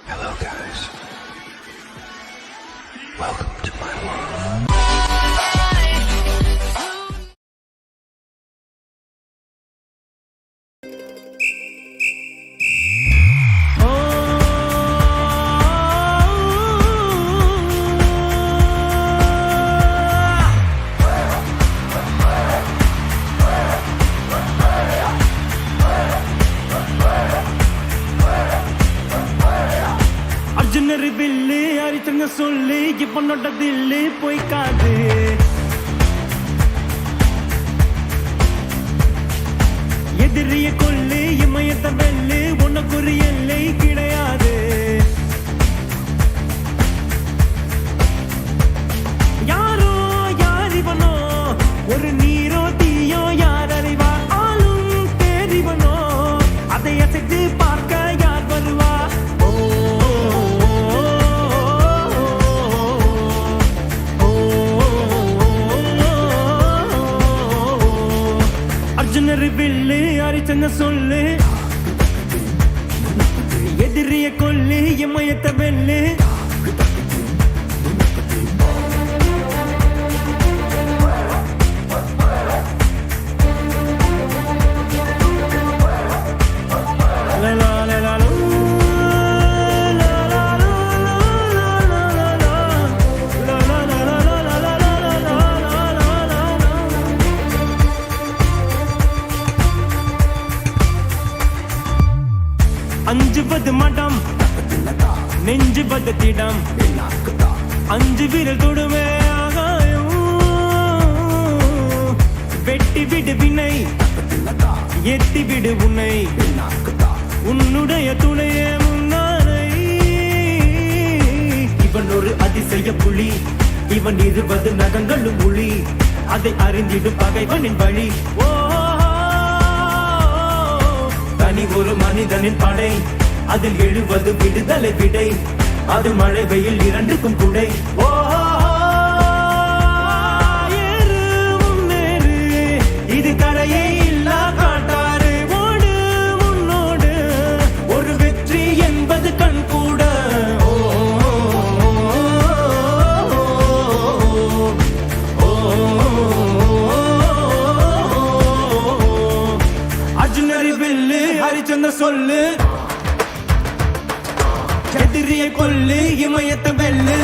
Hello guys. Welcome to my world. அர்ஜுனர் வில்லு அரிச்சங்க சொல்லு இப்பனோட தில்லு போய்க்காது. எதிரிய கொல்லு இமயத்த வெல்லு உனக்கு ஒரு எல்லை கிடையாது. யாரோ யார் இவனோ ஒரு நீரோ தீயோ யார் அறிவா ஆளும் தேறிவனோ அதை அசைத்து பார்க்க யார் வருவா. அர்ஜுனர் வில்லு அரிச்சங்க சொல்லு எதிரிய கொல்லு இமயத்த வெல்லு. அஞ்சுவது மடம் நெஞ்சுவது திடம் அஞ்சு விரல் தொடுவே ஆகாயம். வெட்டி விடு வினை எட்டி விடு உன்னை உன்னுடைய துணையே முன்னாரை. இவன் ஒரு அதிசய புலி இவன் 20 நகங்களும் ஒளி அதை அறிந்திடும் பகைவனின் வழி. ஓ தனி ஒரு மனிதனின் படை அதில் 70 விடுதலை விடை அது மழை வெயில் இரண்டுக்கும் குடை. ஓ ஏறு முன்னேறு இது கரையே இல்லா காட்டாறு. ஓடு முன்னோடு ஒரு வெற்றி என்பது கண் கூட. அர்ஜுனர் வில்லு ஹரிச்சந்திர சொல்லு எதிரிய கொல்லு இமயத்த வெல்லு.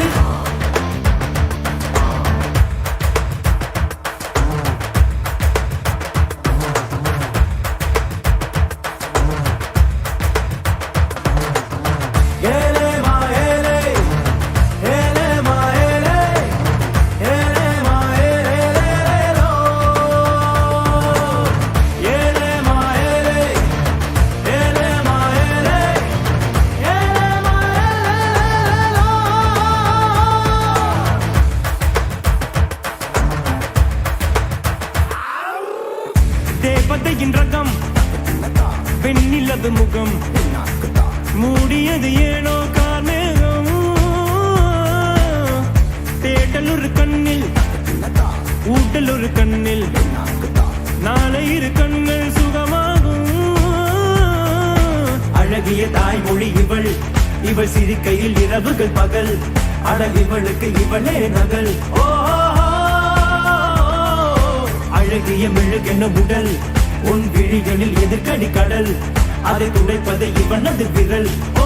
தேவதையின் ரகம் பெண்ணிலது முகம் மூடியது ஏனோ கார்மேகம். தேடல் ஒரு கண்ணில் ஊட்டல் ஒரு கண்ணில் நாளை இரு கண்கள் சுகமாகும். அழகிய தாய்மொழி இவள் இவள் சிரிக்கையில் இரவுகள் பகல் அடல் இவளுக்கு இவளே நகல். ஓ அழகிய மெழுகென உடல் உன் விழிகளில் எதிர்கடி கடல் அதை துடைப்பது இவனது விரல். ஓ